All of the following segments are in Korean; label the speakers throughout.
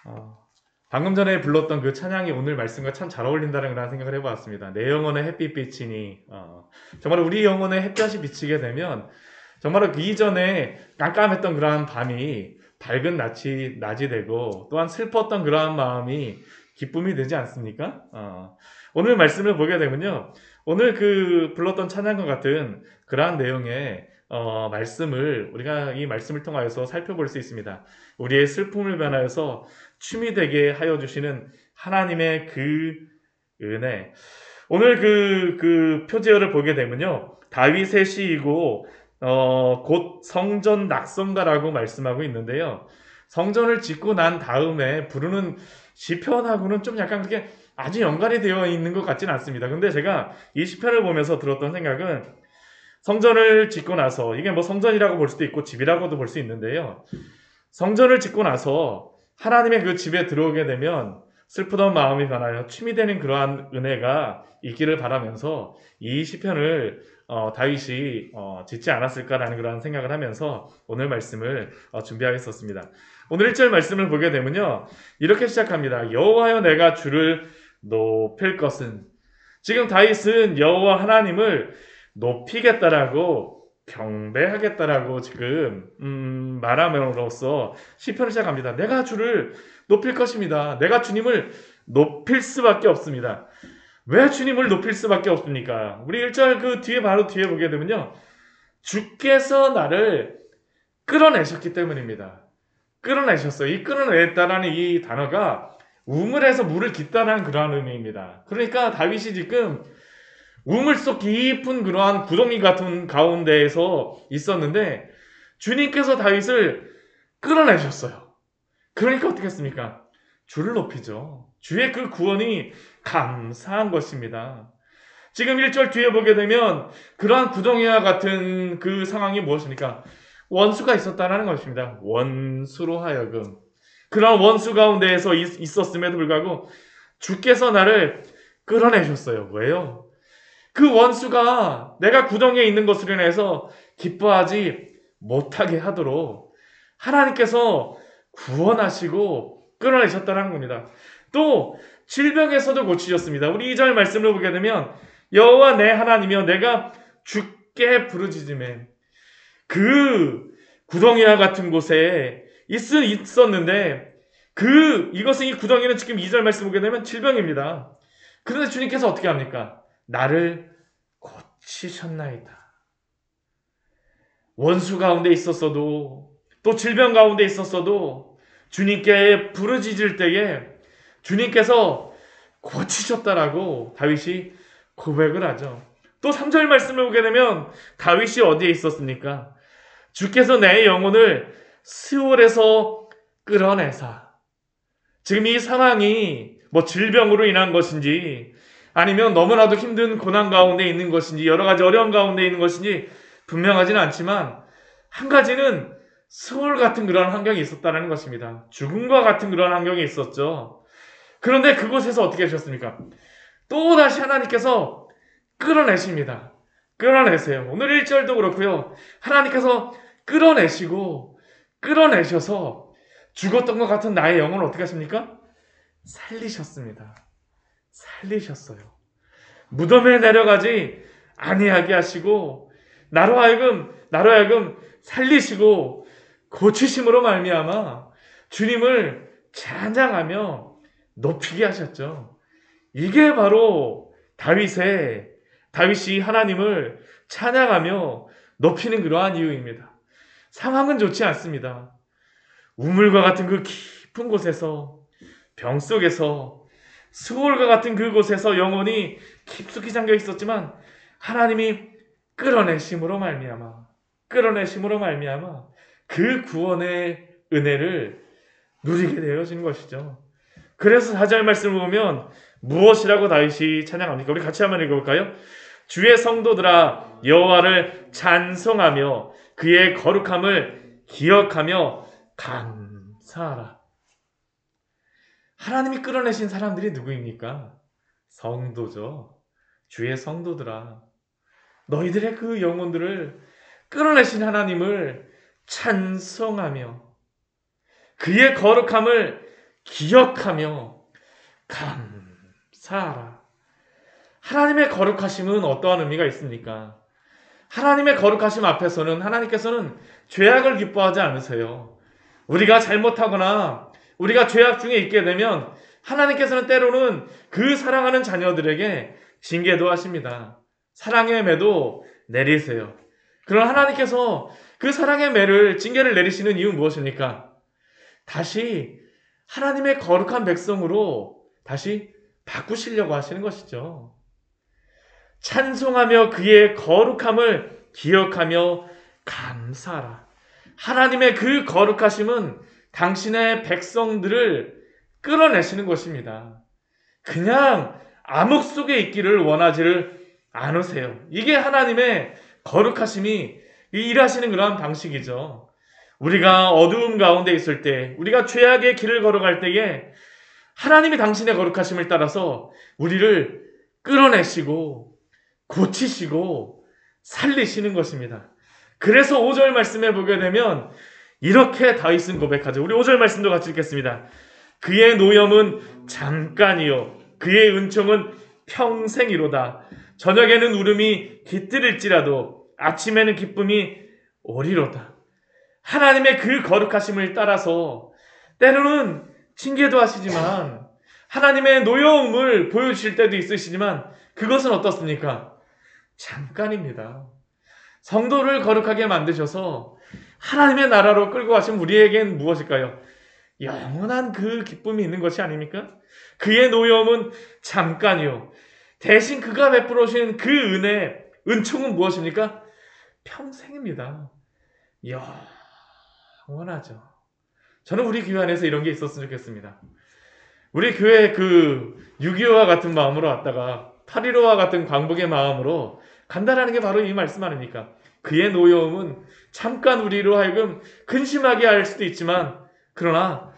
Speaker 1: 어, 방금 전에 불렀던 그 찬양이 오늘 말씀과 참 잘 어울린다는 그런 생각을 해보았습니다. 내 영혼의 햇빛 비치니 정말 우리 영혼의 햇볕이 비치게 되면 정말 그 이전에 깜깜했던 그러한 밤이 밝은 낮이 되고 또한 슬펐던 그러한 마음이 기쁨이 되지 않습니까? 오늘 말씀을 보게 되면요. 오늘 그 불렀던 찬양과 같은 그러한 내용의 말씀을 우리가 이 말씀을 통하여서 살펴볼 수 있습니다. 우리의 슬픔을 변하여서 춤이 되게 하여 주시는 하나님의 그 은혜. 오늘 그 표제어를 보게 되면요. 다윗의 시이고, 곧 성전 낙성가라고 말씀하고 있는데요. 성전을 짓고 난 다음에 부르는 시편하고는 좀 약간 그렇게 아주 연관이 되어 있는 것 같지는 않습니다. 근데 제가 이 시편을 보면서 들었던 생각은 성전을 짓고 나서, 이게 뭐 성전이라고 볼 수도 있고 집이라고도 볼 수 있는데요. 성전을 짓고 나서 하나님의 그 집에 들어오게 되면 슬프던 마음이 변하여 춤이 되는 그러한 은혜가 있기를 바라면서 이 시편을 다윗이 짓지 않았을까라는 그런 생각을 하면서 오늘 말씀을 준비하겠습니다. 오늘 1절 말씀을 보게 되면요. 이렇게 시작합니다. 여호와여 내가 주를 높일 것은. 지금 다윗은 여호와 하나님을 높이겠다라고 경배하겠다라고 지금 말함으로써 시편을 시작합니다. 내가 주를 높일 것입니다. 내가 주님을 높일 수밖에 없습니다. 왜 주님을 높일 수밖에 없습니까? 우리 1절 그 뒤에 바로 뒤에 보게 되면요. 주께서 나를 끌어내셨기 때문입니다. 끌어내셨어요. 이 끌어냈다라는 이 단어가 우물에서 물을 깃다라는 그러한 의미입니다. 그러니까 다윗이 지금 우물 속 깊은 그러한 구덩이 같은 가운데에서 있었는데 주님께서 다윗을 끌어내셨어요. 그러니까 어떻게 했습니까? 주를 높이죠. 주의 그 구원이 감사한 것입니다. 지금 1절 뒤에 보게 되면 그러한 구덩이와 같은 그 상황이 무엇입니까? 원수가 있었다는 것입니다. 원수로 하여금. 그런 원수 가운데에서 있었음에도 불구하고 주께서 나를 끌어내셨어요. 왜요? 그 원수가 내가 구덩이에 있는 것으로 인해서 기뻐하지 못하게 하도록 하나님께서 구원하시고 끌어내셨다는 겁니다. 또 질병에서도 고치셨습니다. 우리 2절 말씀을 보게 되면 여호와 내 하나님이여 내가 주께 부르짖음에 그 구덩이와 같은 곳에 있었는데 이것은 이 구덩이는 지금 2절 말씀 보게 되면 질병입니다. 그런데 주님께서 어떻게 합니까? 나를 고치셨나이다. 원수 가운데 있었어도 또 질병 가운데 있었어도 주님께 부르짖을 때에 주님께서 고치셨다라고 다윗이 고백을 하죠. 또 3절 말씀을 보게 되면 다윗이 어디에 있었습니까? 주께서 내 영혼을 스올에서 끌어내사. 지금 이 상황이 뭐 질병으로 인한 것인지 아니면 너무나도 힘든 고난 가운데 있는 것인지 여러 가지 어려움 가운데 있는 것인지 분명하지는 않지만 한 가지는 스올 같은 그런 환경이 있었다는 것입니다. 죽음과 같은 그런 환경이 있었죠. 그런데 그곳에서 어떻게 하셨습니까? 또다시 하나님께서 끌어내십니다. 끌어내세요. 오늘 1절도 그렇고요. 하나님께서 끌어내시고 끌어내셔서 죽었던 것 같은 나의 영혼을 어떻게 하십니까? 살리셨습니다. 살리셨어요. 무덤에 내려가지 아니하게 하시고 나로 하여금 살리시고 고치심으로 말미암아 주님을 찬양하며 높이게 하셨죠. 이게 바로 다윗이 하나님을 찬양하며 높이는 그러한 이유입니다. 상황은 좋지 않습니다. 우물과 같은 그 깊은 곳에서 병 속에서 수월과 같은 그곳에서 영혼이 깊숙이 잠겨 있었지만 하나님이 끌어내심으로 말미암아 그 구원의 은혜를 누리게 되어지는 것이죠. 그래서 4절 말씀을 보면 무엇이라고 다윗이 찬양합니까? 우리 같이 한번 읽어볼까요? 주의 성도들아 여호와를 찬송하며 그의 거룩함을 기억하며 감사하라. 하나님이 끌어내신 사람들이 누구입니까? 성도죠. 주의 성도들아. 너희들의 그 영혼들을 끌어내신 하나님을 찬송하며 그의 거룩함을 기억하며 감사하라. 하나님의 거룩하심은 어떠한 의미가 있습니까? 하나님의 거룩하심 앞에서는 하나님께서는 죄악을 기뻐하지 않으세요. 우리가 잘못하거나 우리가 죄악 중에 있게 되면 하나님께서는 때로는 그 사랑하는 자녀들에게 징계도 하십니다. 사랑의 매도 내리세요. 그러나 하나님께서 그 사랑의 매를 징계를 내리시는 이유는 무엇입니까? 다시 하나님의 거룩한 백성으로 다시 바꾸시려고 하시는 것이죠. 찬송하며 그의 거룩함을 기억하며 감사하라. 하나님의 그 거룩하심은 당신의 백성들을 끌어내시는 것입니다. 그냥 암흑 속에 있기를 원하지를 않으세요. 이게 하나님의 거룩하심이 일하시는 그러한 방식이죠. 우리가 어두움 가운데 있을 때, 우리가 죄악의 길을 걸어갈 때에 하나님이 당신의 거룩하심을 따라서 우리를 끌어내시고 고치시고 살리시는 것입니다. 그래서 5절 말씀에 보게 되면 이렇게 다윗은 고백하죠. 우리 5절 말씀도 같이 읽겠습니다. 그의 노염은 잠깐이요 그의 은총은 평생이로다. 저녁에는 울음이 깃들일지라도 아침에는 기쁨이 오리로다. 하나님의 그 거룩하심을 따라서 때로는 징계도 하시지만 하나님의 노여움을 보여주실 때도 있으시지만 그것은 어떻습니까? 잠깐입니다. 성도를 거룩하게 만드셔서 하나님의 나라로 끌고 가신 우리에겐 무엇일까요? 영원한 그 기쁨이 있는 것이 아닙니까? 그의 노여움은 잠깐이요. 대신 그가 베풀어 주신 그 은혜, 은총은 무엇입니까? 평생입니다. 영원하죠. 저는 우리 교회 안에서 이런 게 있었으면 좋겠습니다. 우리 교회 그 6.25와 같은 마음으로 왔다가 8.15와 같은 광복의 마음으로 간다라는 게 바로 이 말씀 아닙니까? 그의 노여움은 잠깐 우리로 하여금 근심하게 할 수도 있지만 그러나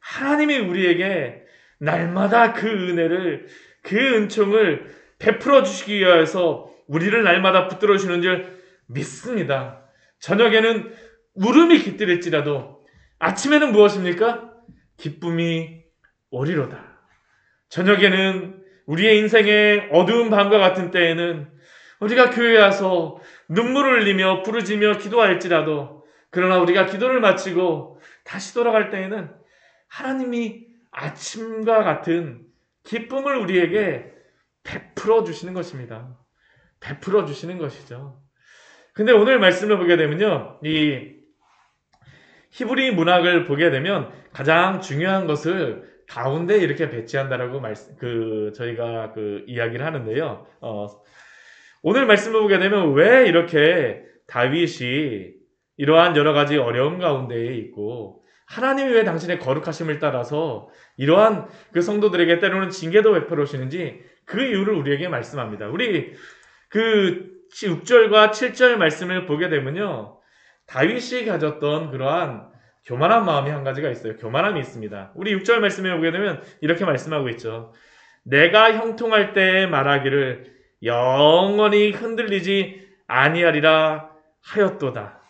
Speaker 1: 하나님이 우리에게 날마다 그 은혜를 그 은총을 베풀어 주시기 위해서 우리를 날마다 붙들어 주시는 줄 믿습니다. 저녁에는 울음이 깃들일지라도 아침에는 무엇입니까? 기쁨이 오리로다. 저녁에는 우리의 인생의 어두운 밤과 같은 때에는 우리가 교회에 와서 눈물을 흘리며 부르짖며 기도할지라도 그러나 우리가 기도를 마치고 다시 돌아갈 때에는 하나님이 아침과 같은 기쁨을 우리에게 베풀어 주시는 것입니다. 베풀어 주시는 것이죠. 근데 오늘 말씀을 보게 되면요, 이 히브리 문학을 보게 되면 가장 중요한 것을 가운데 이렇게 배치한다라고 저희가 이야기를 하는데요. 오늘 말씀을 보게 되면 왜 이렇게 다윗이 이러한 여러 가지 어려움 가운데에 있고 하나님이 왜 당신의 거룩하심을 따라서 이러한 그 성도들에게 때로는 징계도 베풀어 주시는지 그 이유를 우리에게 말씀합니다. 우리 그 6절과 7절 말씀을 보게 되면요, 다윗이 가졌던 그러한 교만한 마음이 한 가지가 있어요. 교만함이 있습니다. 우리 6절 말씀에 보게 되면 이렇게 말씀하고 있죠. 내가 형통할 때에 말하기를 영원히 흔들리지 아니하리라 하였도다.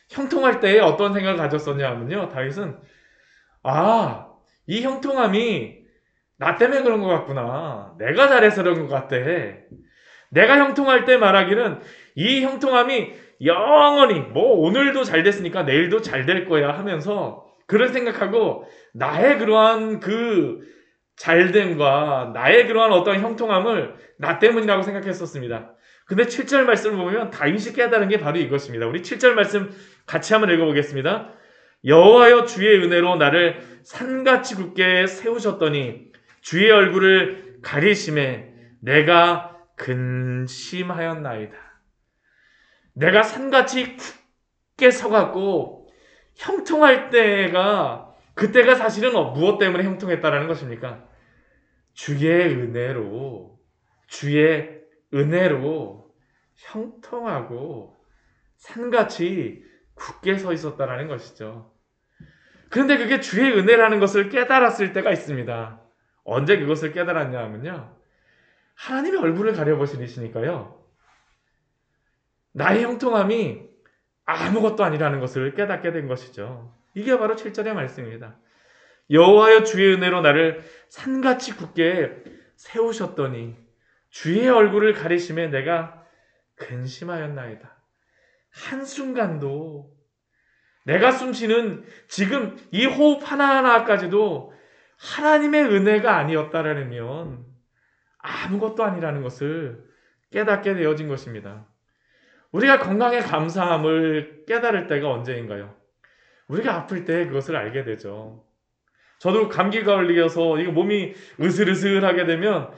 Speaker 1: 형통할 때에 어떤 생각을 가졌었냐 하면요, 다윗은 이 형통함이 나 때문에 그런 것 같구나. 내가 잘해서 그런 것 같아. 내가 형통할 때 말하기는 이 형통함이 영원히 오늘도 잘 됐으니까 내일도 잘 될 거야 하면서 그런 생각하고 나의 그러한 그 잘됨과 나의 그러한 어떤 형통함을 나 때문이라고 생각했었습니다. 근데 7절 말씀을 보면 다윗이 깨달은 게 바로 이것입니다. 우리 7절 말씀 같이 한번 읽어보겠습니다. 여호와여 주의 은혜로 나를 산같이 굳게 세우셨더니 주의 얼굴을 가리심에 내가 근심하였나이다. 내가 산같이 굳게 서갖고 형통할 때가 그때가 사실은 무엇 때문에 형통했다라는 것입니까? 주의 은혜로 형통하고 산같이 굳게 서 있었다라는 것이죠. 그런데 그게 주의 은혜라는 것을 깨달았을 때가 있습니다. 언제 그것을 깨달았냐 하면요, 하나님의 얼굴을 가려보시니까요, 나의 형통함이 아무것도 아니라는 것을 깨닫게 된 것이죠. 이게 바로 7절의 말씀입니다. 여호와여 주의 은혜로 나를 산같이 굳게 세우셨더니 주의 얼굴을 가리심에 내가 근심하였나이다. 한순간도 내가 숨쉬는 지금 이 호흡 하나하나까지도 하나님의 은혜가 아니었다라면 아무것도 아니라는 것을 깨닫게 되어진 것입니다. 우리가 건강에 감사함을 깨달을 때가 언제인가요? 우리가 아플 때 그것을 알게 되죠. 저도 감기가 걸려서 이거 몸이 으슬으슬하게 되면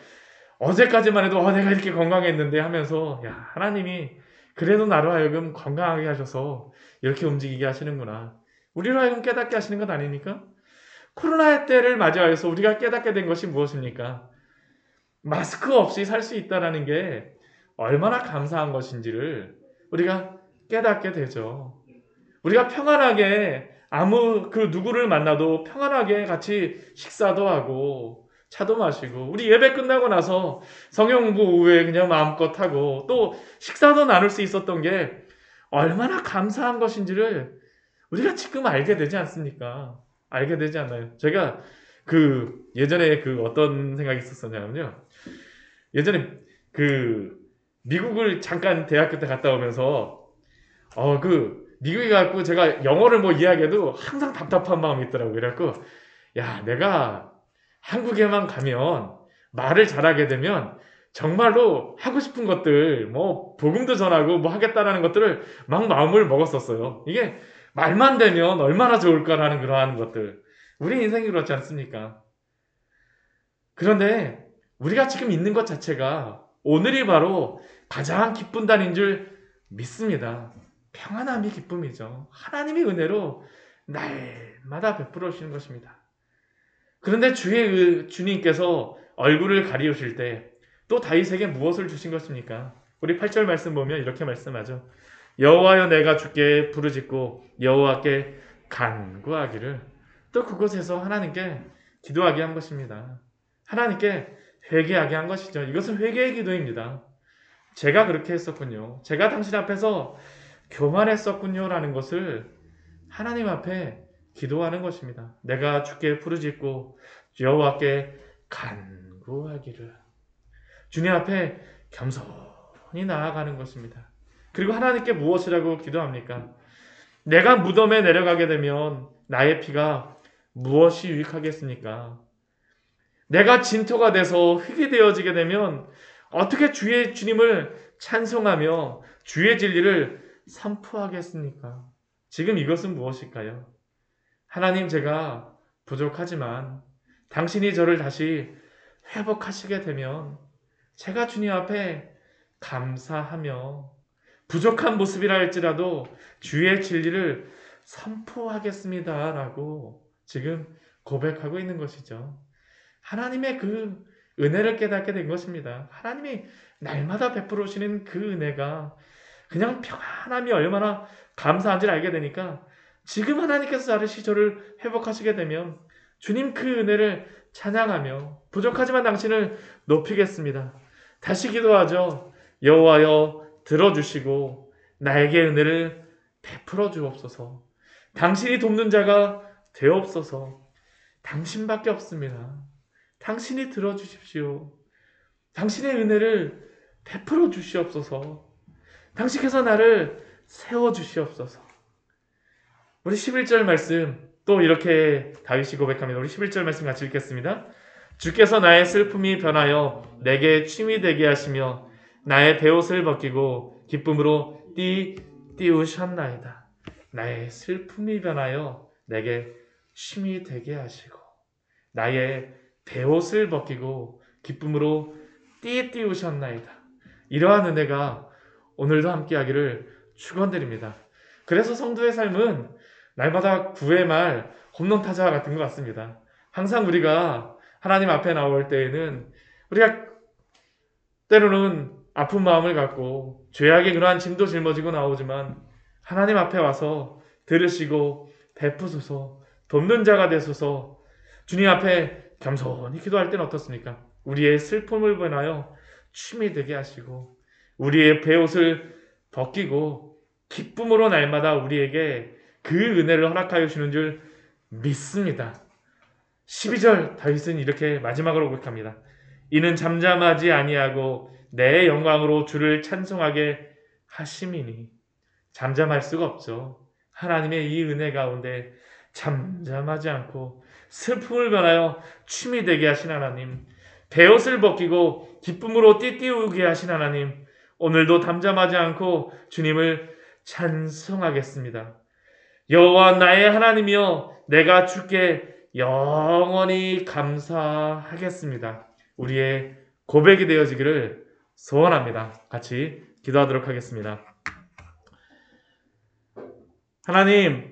Speaker 1: 어제까지만 해도 내가 이렇게 건강했는데 하면서 야, 하나님이 그래도 나로 하여금 건강하게 하셔서 이렇게 움직이게 하시는구나. 우리로 하여금 깨닫게 하시는 것 아닙니까? 코로나 때를 맞이하여서 우리가 깨닫게 된 것이 무엇입니까? 마스크 없이 살 수 있다는 게 얼마나 감사한 것인지를 우리가 깨닫게 되죠. 우리가 평안하게 누구를 만나도 평안하게 같이 식사도 하고 차도 마시고 우리 예배 끝나고 나서 성경 공부 오후에 그냥 마음껏 하고 또 식사도 나눌 수 있었던 게 얼마나 감사한 것인지를 우리가 지금 알게 되지 않습니까? 알게 되지 않나요? 제가 예전에 어떤 생각이 있었었냐면요. 예전에 미국을 잠깐 대학교 때 갔다 오면서 미국에 가고 제가 영어를 뭐 이야기해도 항상 답답한 마음이 있더라고요. 그래갖고 야, 내가 한국에만 가면 말을 잘하게 되면 정말로 하고 싶은 것들 뭐 복음도 전하고 뭐 하겠다라는 것들을 막 마음을 먹었었어요. 이게 말만 되면 얼마나 좋을까라는 그러한 것들. 우리 인생이 그렇지 않습니까? 그런데 우리가 지금 있는 것 자체가 오늘이 바로 가장 기쁜 날인 줄 믿습니다. 평안함이 기쁨이죠. 하나님의 은혜로 날마다 베풀어 주시는 것입니다. 그런데 주님께서 얼굴을 가리우실 때 또 다윗에게 무엇을 주신 것입니까? 우리 8절 말씀 보면 이렇게 말씀하죠. 여호와여 내가 주께 부르짖고 여호와께 간구하기를. 또 그곳에서 하나님께 기도하게 한 것입니다. 하나님께 회개하게 한 것이죠. 이것은 회개의 기도입니다. 제가 그렇게 했었군요. 제가 당신 앞에서 교만했었군요 라는 것을 하나님 앞에 기도하는 것입니다. 내가 주께 부르짖고 여호와께 간구하기를. 주님 앞에 겸손히 나아가는 것입니다. 그리고 하나님께 무엇이라고 기도합니까? 내가 무덤에 내려가게 되면 나의 피가 무엇이 유익하겠습니까? 내가 진토가 돼서 흙이 되어지게 되면 어떻게 주님을 찬송하며 주의 진리를 선포하겠습니까? 지금 이것은 무엇일까요? 하나님, 제가 부족하지만 당신이 저를 다시 회복하시게 되면 제가 주님 앞에 감사하며 부족한 모습이라 할지라도 주의 진리를 선포하겠습니다 라고 지금 고백하고 있는 것이죠. 하나님의 그 은혜를 깨닫게 된 것입니다. 하나님이 날마다 베풀어 오시는 그 은혜가 그냥 평안함이 얼마나 감사한지를 알게 되니까 지금 하나님께서 저를 회복하시게 되면 주님 그 은혜를 찬양하며 부족하지만 당신을 높이겠습니다. 다시 기도하죠. 여호와여 들어주시고 나에게 은혜를 베풀어 주옵소서. 당신이 돕는 자가 되옵소서. 당신밖에 없습니다. 당신이 들어주십시오. 당신의 은혜를 베풀어 주시옵소서. 당신께서 나를 세워주시옵소서. 우리 11절 말씀 또 이렇게 다윗이 고백합니다. 우리 11절 말씀 같이 읽겠습니다. 주께서 나의 슬픔이 변하여 내게 춤이 되게 하시며 나의 베옷을 벗기고 기쁨으로 띄우셨나이다. 나의 슬픔이 변하여 내게 춤이 되게 하시고 나의 베옷을 벗기고 기쁨으로 띄우셨나이다. 이러한 은혜가 오늘도 함께하기를 축원드립니다. 그래서 성도의 삶은 날마다 9회 말 홈런 타자 같은 것 같습니다. 항상 우리가 하나님 앞에 나올 때에는 우리가 때로는 아픈 마음을 갖고 죄악의 그러한 짐도 짊어지고 나오지만 하나님 앞에 와서 들으시고 베푸소서, 돕는 자가 되소서, 주님 앞에 겸손히 기도할 때는 어떻습니까? 우리의 슬픔을 변하여 춤이 되게 하시고 우리의 베옷을 벗기고 기쁨으로 날마다 우리에게 그 은혜를 허락하여 주시는 줄 믿습니다. 12절 다윗은 이렇게 마지막으로 고백합니다. 이는 잠잠하지 아니하고 내 영광으로 주를 찬송하게 하심이니. 잠잠할 수가 없죠. 하나님의 이 은혜 가운데 잠잠하지 않고 슬픔을 변하여 춤이 되게 하신 하나님, 베옷을 벗기고 기쁨으로 띠띠우게 하신 하나님, 오늘도 잠잠하지 않고 주님을 찬송하겠습니다. 여호와 나의 하나님이여, 내가 주께 영원히 감사하겠습니다. 우리의 고백이 되어지기를 소원합니다. 같이 기도하도록 하겠습니다. 하나님,